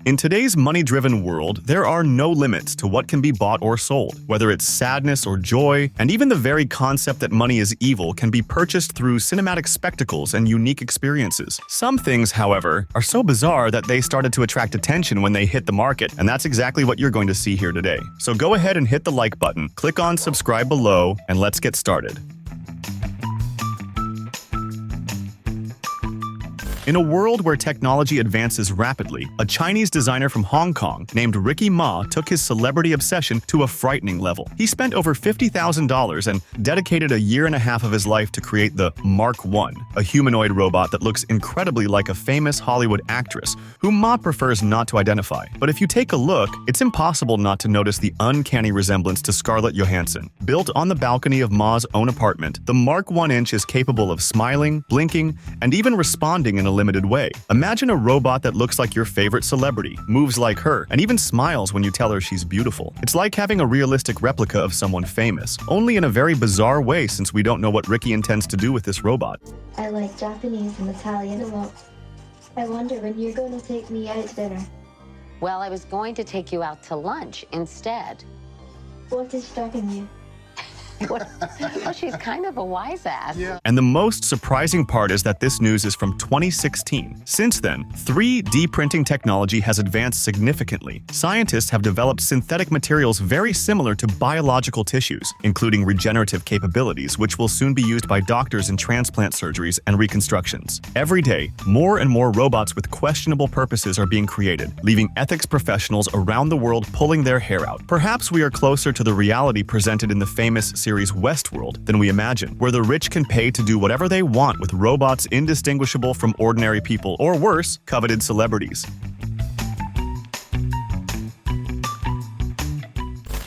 In today's money-driven world, there are no limits to what can be bought or sold. Whether it's sadness or joy, and even the very concept that money is evil can be purchased through cinematic spectacles and unique experiences. Some things, however, are so bizarre that they started to attract attention when they hit the market, and that's exactly what you're going to see here today. So go ahead and hit the like button, click on subscribe below, and let's get started. In a world where technology advances rapidly, a Chinese designer from Hong Kong named Ricky Ma took his celebrity obsession to a frightening level. He spent over $50,000 and dedicated a year and a half of his life to create the Mark I, a humanoid robot that looks incredibly like a famous Hollywood actress, whom Ma prefers not to identify. But if you take a look, it's impossible not to notice the uncanny resemblance to Scarlett Johansson. Built on the balcony of Ma's own apartment, the Mark I Inch is capable of smiling, blinking, and even responding in a limited way. Imagine a robot that looks like your favorite celebrity, moves like her, and even smiles when you tell her she's beautiful. It's like having a realistic replica of someone famous, only in a very bizarre way since we don't know what Ricky intends to do with this robot. I like Japanese and Italian a lot. I wonder when you're going to take me out to dinner. Well, I was going to take you out to lunch instead. What is stopping you? Well, she's kind of a wise ass. Yeah. And the most surprising part is that this news is from 2016. Since then, 3D printing technology has advanced significantly. Scientists have developed synthetic materials very similar to biological tissues, including regenerative capabilities, which will soon be used by doctors in transplant surgeries and reconstructions. Every day, more and more robots with questionable purposes are being created, leaving ethics professionals around the world pulling their hair out. Perhaps we are closer to the reality presented in the famous series Westworld than we imagine, where the rich can pay to do whatever they want with robots indistinguishable from ordinary people, or worse, coveted celebrities.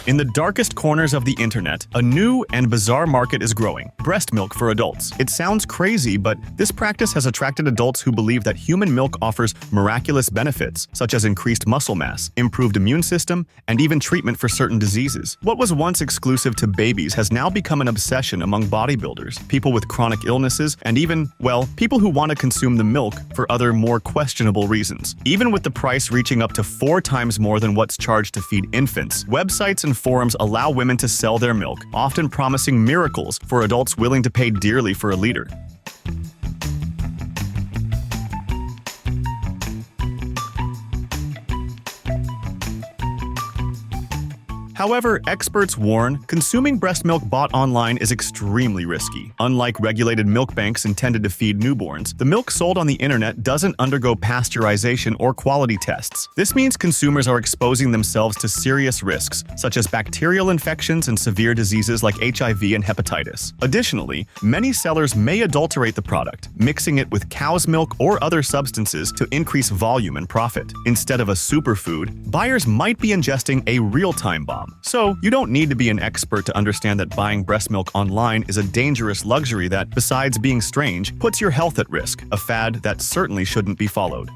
In the darkest corners of the internet, a new and bizarre market is growing: breast milk for adults. It sounds crazy, but this practice has attracted adults who believe that human milk offers miraculous benefits, such as increased muscle mass, improved immune system, and even treatment for certain diseases. What was once exclusive to babies has now become an obsession among bodybuilders, people with chronic illnesses, and even, well, people who want to consume the milk for other more questionable reasons. Even with the price reaching up to 4 times more than what's charged to feed infants, websites and forums allow women to sell their milk, often promising miracles for adults willing to pay dearly for a liter. However, experts warn consuming breast milk bought online is extremely risky. Unlike regulated milk banks intended to feed newborns, the milk sold on the internet doesn't undergo pasteurization or quality tests. This means consumers are exposing themselves to serious risks, such as bacterial infections and severe diseases like HIV and hepatitis. Additionally, many sellers may adulterate the product, mixing it with cow's milk or other substances to increase volume and profit. Instead of a superfood, buyers might be ingesting a real-time bomb. So, you don't need to be an expert to understand that buying breast milk online is a dangerous luxury that, besides being strange, puts your health at risk, a fad that certainly shouldn't be followed.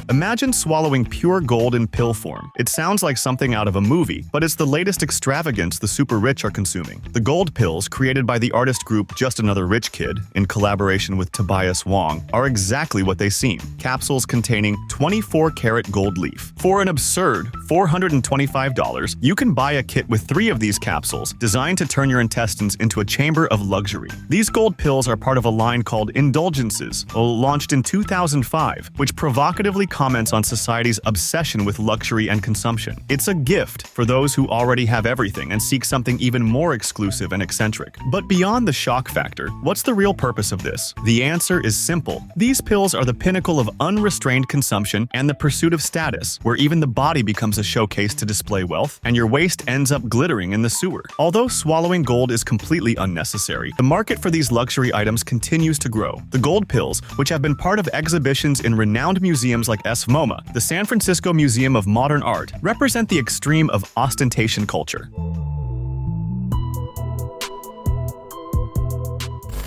Imagine swallowing pure gold in pill form. It sounds like something out of a movie, but it's the latest extravagance the super rich are consuming. The gold pills, created by the artist group Just Another Rich Kid, in collaboration with Tobias Wong, are exactly what they seem: capsules containing 24-karat gold leaf. For an absurd $425, you can buy a kit with 3 of these capsules, designed to turn your intestines into a chamber of luxury. These gold pills are part of a line called Indulgences, launched in 2005, which provocatively comments on society's obsession with luxury and consumption. It's a gift for those who already have everything and seek something even more exclusive and eccentric. But beyond the shock factor, what's the real purpose of this? The answer is simple. These pills are the pinnacle of unrestrained consumption and the pursuit of status, where even the body becomes a showcase to display wealth, and your waist ends up glittering in the sewer. Although swallowing gold is completely unnecessary, the market for these luxury items continues to grow. The gold pills, which have been part of exhibitions in renowned museums like MoMA, the San Francisco Museum of Modern Art, represent the extreme of ostentation culture.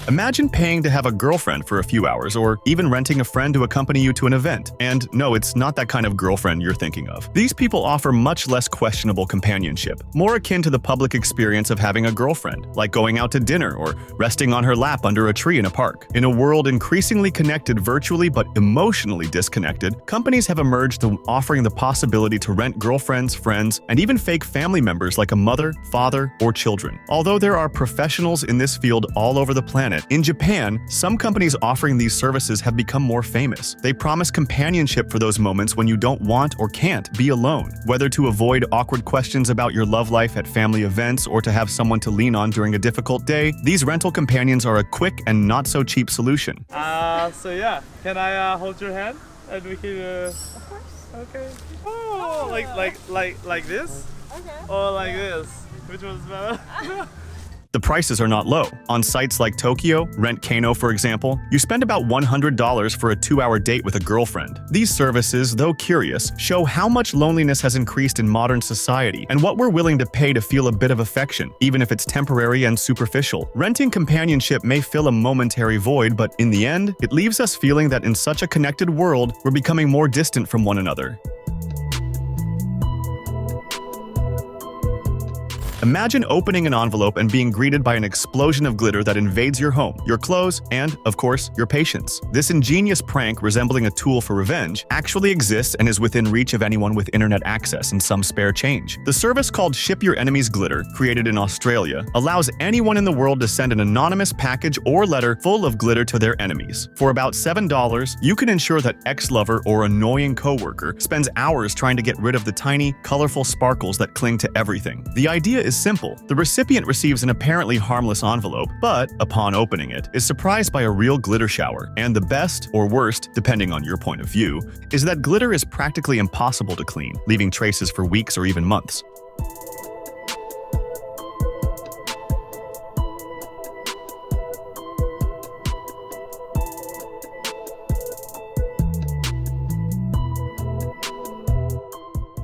Imagine paying to have a girlfriend for a few hours, or even renting a friend to accompany you to an event. And no, it's not that kind of girlfriend you're thinking of. These people offer much less questionable companionship, more akin to the public experience of having a girlfriend, like going out to dinner or resting on her lap under a tree in a park. In a world increasingly connected virtually but emotionally disconnected, companies have emerged offering the possibility to rent girlfriends, friends, and even fake family members like a mother, father, or children. Although there are professionals in this field all over the planet, in Japan, some companies offering these services have become more famous. They promise companionship for those moments when you don't want or can't be alone. Whether to avoid awkward questions about your love life at family events or to have someone to lean on during a difficult day, these rental companions are a quick and not so cheap solution. So yeah, can I hold your hand and we can? Of course. Okay. Oh, like this? Okay. Or like this? Which one's better? The prices are not low. On sites like Tokyo, Rent Kano for example, you spend about $100 for a 2-hour date with a girlfriend. These services, though curious, show how much loneliness has increased in modern society and what we're willing to pay to feel a bit of affection, even if it's temporary and superficial. Renting companionship may fill a momentary void, but in the end, it leaves us feeling that in such a connected world, we're becoming more distant from one another. Imagine opening an envelope and being greeted by an explosion of glitter that invades your home, your clothes, and, of course, your patience. This ingenious prank, resembling a tool for revenge, actually exists and is within reach of anyone with internet access and some spare change. The service called Ship Your Enemies Glitter, created in Australia, allows anyone in the world to send an anonymous package or letter full of glitter to their enemies. For about $7, you can ensure that ex-lover or annoying coworker spends hours trying to get rid of the tiny, colorful sparkles that cling to everything. The idea is simple. The recipient receives an apparently harmless envelope, but, upon opening it, is surprised by a real glitter shower. And the best, or worst, depending on your point of view, is that glitter is practically impossible to clean, leaving traces for weeks or even months.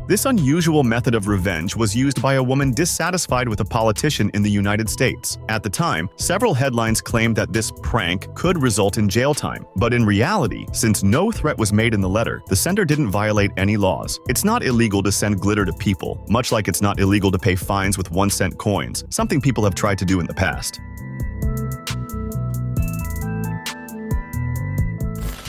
This unusual method of revenge was used by a woman dissatisfied with a politician in the United States. At the time, several headlines claimed that this prank could result in jail time. But in reality, since no threat was made in the letter, the sender didn't violate any laws. It's not illegal to send glitter to people, much like it's not illegal to pay fines with 1-cent coins, something people have tried to do in the past.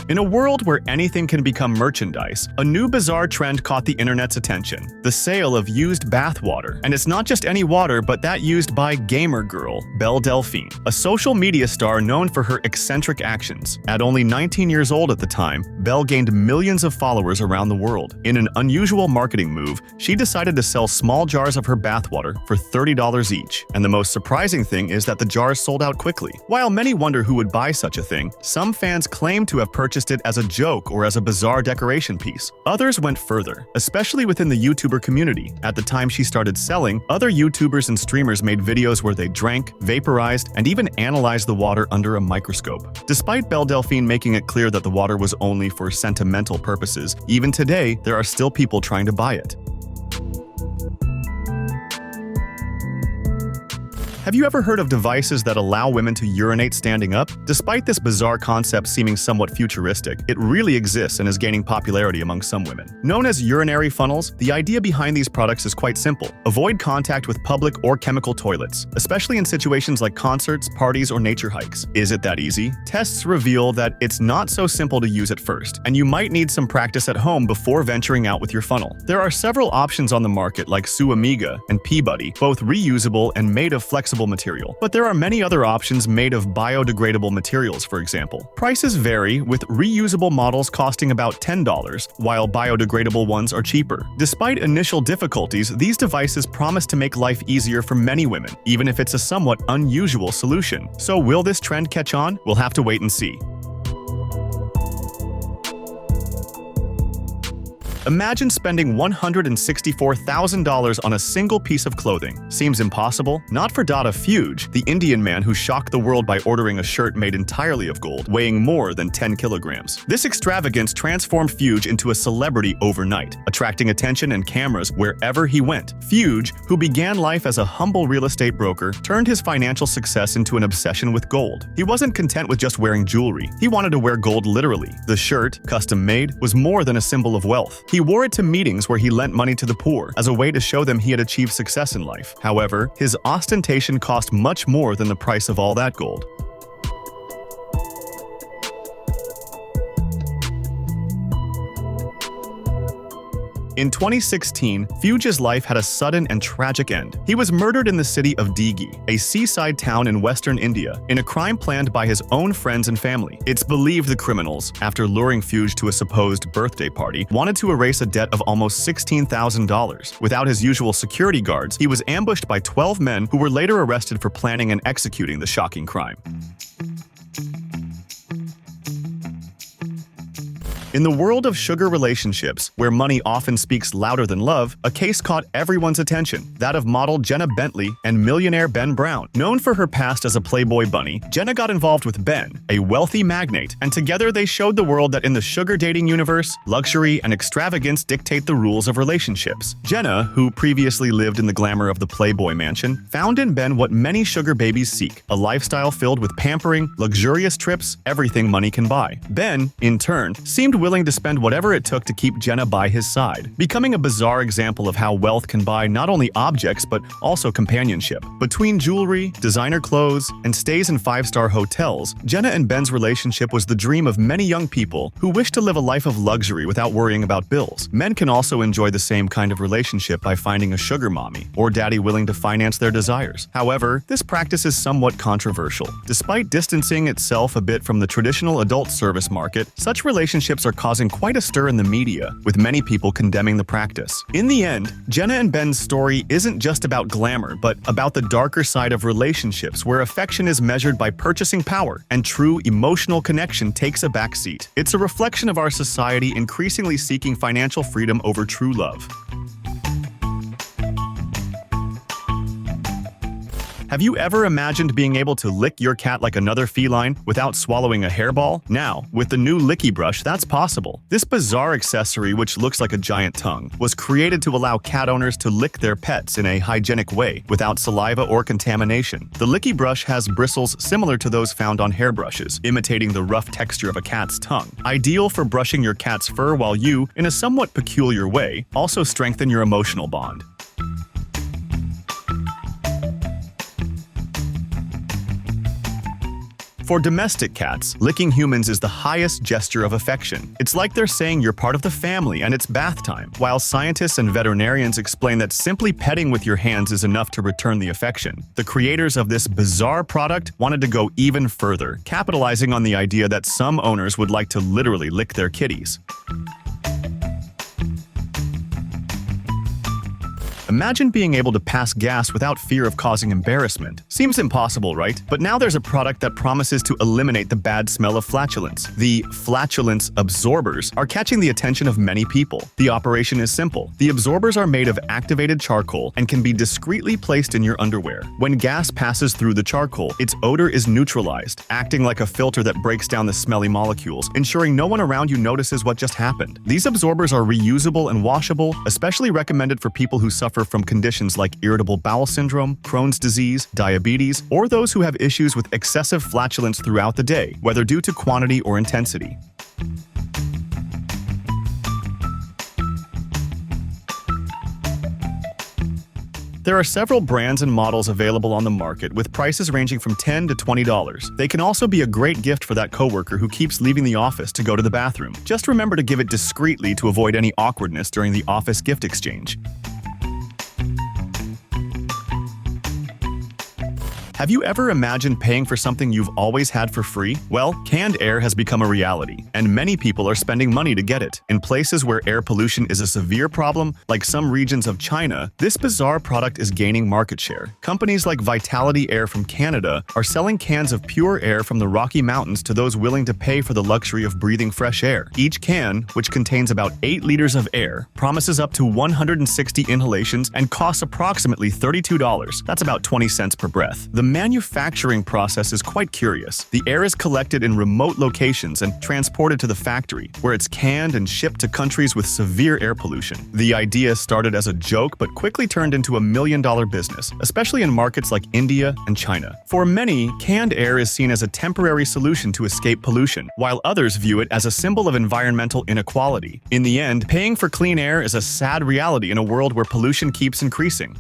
In a world where anything can become merchandise, a new bizarre trend caught the internet's attention: the sale of used bath water. And it's not just any water, but that used by gamer girl Belle Delphine, a social media star known for her eccentric actions. At only 19 years old at the time, Belle gained millions of followers around the world. In an unusual marketing move, she decided to sell small jars of her bathwater for $30 each. And the most surprising thing is that the jars sold out quickly. While many wonder who would buy such a thing, some fans claim to have purchased it as a joke or as a bizarre decoration piece. Others went further, especially within the YouTuber community. At the time she started selling, other YouTubers and streamers made videos where they drank, vaporized, and even analyzed the water under a microscope. Despite Belle Delphine making it clear that the water was only for sentimental purposes, even today, there are still people trying to buy it. Have you ever heard of devices that allow women to urinate standing up? Despite this bizarre concept seeming somewhat futuristic, it really exists and is gaining popularity among some women. Known as urinary funnels, the idea behind these products is quite simple. Avoid contact with public or chemical toilets, especially in situations like concerts, parties, or nature hikes. Is it that easy? Tests reveal that it's not so simple to use at first, and you might need some practice at home before venturing out with your funnel. There are several options on the market like Suamiga and Peabody, both reusable and made of flexible material. But there are many other options made of biodegradable materials, for example. Prices vary, with reusable models costing about $10, while biodegradable ones are cheaper. Despite initial difficulties, these devices promise to make life easier for many women, even if it's a somewhat unusual solution. So will this trend catch on? We'll have to wait and see. Imagine spending $164,000 on a single piece of clothing. Seems impossible? Not for Dada Fuge, the Indian man who shocked the world by ordering a shirt made entirely of gold, weighing more than 10 kilograms. This extravagance transformed Fuge into a celebrity overnight, attracting attention and cameras wherever he went. Fuge, who began life as a humble real estate broker, turned his financial success into an obsession with gold. He wasn't content with just wearing jewelry. He wanted to wear gold literally. The shirt, custom-made, was more than a symbol of wealth. He wore it to meetings where he lent money to the poor as a way to show them he had achieved success in life. However, his ostentation cost much more than the price of all that gold. In 2016, Fuge's life had a sudden and tragic end. He was murdered in the city of Dighi, a seaside town in western India, in a crime planned by his own friends and family. It's believed the criminals, after luring Fuge to a supposed birthday party, wanted to erase a debt of almost $16,000. Without his usual security guards, he was ambushed by 12 men who were later arrested for planning and executing the shocking crime. In the world of sugar relationships, where money often speaks louder than love, a case caught everyone's attention, that of model Jenna Bentley and millionaire Ben Brown. Known for her past as a Playboy bunny, Jenna got involved with Ben, a wealthy magnate, and together they showed the world that in the sugar dating universe, luxury and extravagance dictate the rules of relationships. Jenna, who previously lived in the glamour of the Playboy mansion, found in Ben what many sugar babies seek, a lifestyle filled with pampering, luxurious trips, everything money can buy. Ben, in turn, seemed willing to spend whatever it took to keep Jenna by his side, becoming a bizarre example of how wealth can buy not only objects but also companionship. Between jewelry, designer clothes, and stays in five-star hotels, Jenna and Ben's relationship was the dream of many young people who wish to live a life of luxury without worrying about bills. Men can also enjoy the same kind of relationship by finding a sugar mommy or daddy willing to finance their desires. However, this practice is somewhat controversial. Despite distancing itself a bit from the traditional adult service market, such relationships are causing quite a stir in the media, with many people condemning the practice. In the end, Jenna and Ben's story isn't just about glamour, but about the darker side of relationships where affection is measured by purchasing power and true emotional connection takes a backseat. It's a reflection of our society increasingly seeking financial freedom over true love. Have you ever imagined being able to lick your cat like another feline without swallowing a hairball? Now, with the new Licky Brush, that's possible. This bizarre accessory, which looks like a giant tongue, was created to allow cat owners to lick their pets in a hygienic way without saliva or contamination. The Licky Brush has bristles similar to those found on hairbrushes, imitating the rough texture of a cat's tongue. Ideal for brushing your cat's fur while you, in a somewhat peculiar way, also strengthen your emotional bond. For domestic cats, licking humans is the highest gesture of affection. It's like they're saying you're part of the family and it's bath time. While scientists and veterinarians explain that simply petting with your hands is enough to return the affection, the creators of this bizarre product wanted to go even further, capitalizing on the idea that some owners would like to literally lick their kitties. Imagine being able to pass gas without fear of causing embarrassment. Seems impossible, right? But now there's a product that promises to eliminate the bad smell of flatulence. The flatulence absorbers are catching the attention of many people. The operation is simple. The absorbers are made of activated charcoal and can be discreetly placed in your underwear. When gas passes through the charcoal, its odor is neutralized, acting like a filter that breaks down the smelly molecules, ensuring no one around you notices what just happened. These absorbers are reusable and washable, especially recommended for people who suffer from conditions like irritable bowel syndrome, Crohn's disease, diabetes, or those who have issues with excessive flatulence throughout the day, whether due to quantity or intensity. There are several brands and models available on the market with prices ranging from $10 to $20. They can also be a great gift for that coworker who keeps leaving the office to go to the bathroom. Just remember to give it discreetly to avoid any awkwardness during the office gift exchange. Have Have you ever imagined paying for something you've always had for free? Well, canned air has become a reality, and many people are spending money to get it. In places where air pollution is a severe problem, like some regions of China, this bizarre product is gaining market share. Companies like Vitality Air from Canada are selling cans of pure air from the Rocky Mountains to those willing to pay for the luxury of breathing fresh air. Each can, which contains about 8 liters of air, promises up to 160 inhalations and costs approximately $32. That's about 20 cents per breath. The manufacturing process is quite curious. The air is collected in remote locations and transported to the factory, where it's canned and shipped to countries with severe air pollution. The idea started as a joke but quickly turned into a million-dollar business, especially in markets like India and China. For many, canned air is seen as a temporary solution to escape pollution, while others view it as a symbol of environmental inequality. In the end, paying for clean air is a sad reality in a world where pollution keeps increasing.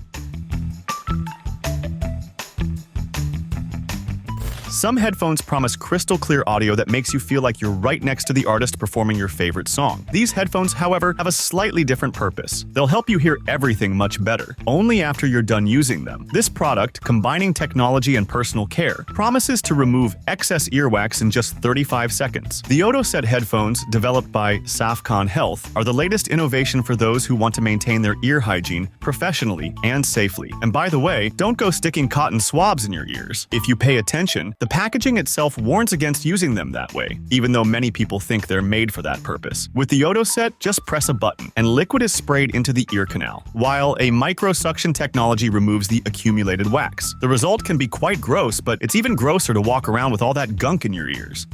Some headphones promise crystal clear audio that makes you feel like you're right next to the artist performing your favorite song. These headphones, however, have a slightly different purpose. They'll help you hear everything much better, only after you're done using them. This product, combining technology and personal care, promises to remove excess earwax in just 35 seconds. The Otoset headphones, developed by Safcon Health, are the latest innovation for those who want to maintain their ear hygiene professionally and safely. And by the way, don't go sticking cotton swabs in your ears. If you pay attention, the packaging itself warns against using them that way, even though many people think they're made for that purpose. With the Otoset, just press a button, and liquid is sprayed into the ear canal, while a microsuction technology removes the accumulated wax. The result can be quite gross, but it's even grosser to walk around with all that gunk in your ears.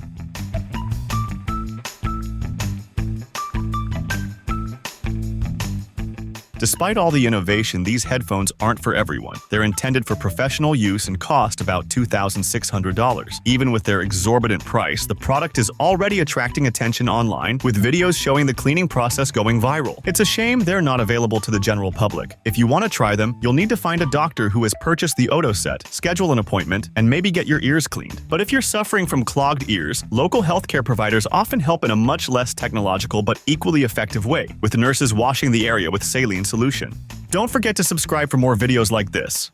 Despite all the innovation, these headphones aren't for everyone. They're intended for professional use and cost about $2,600. Even with their exorbitant price, the product is already attracting attention online, with videos showing the cleaning process going viral. It's a shame they're not available to the general public. If you want to try them, you'll need to find a doctor who has purchased the Otoset, schedule an appointment, and maybe get your ears cleaned. But if you're suffering from clogged ears, local healthcare providers often help in a much less technological but equally effective way, with nurses washing the area with saline solution. Don't forget to subscribe for more videos like this.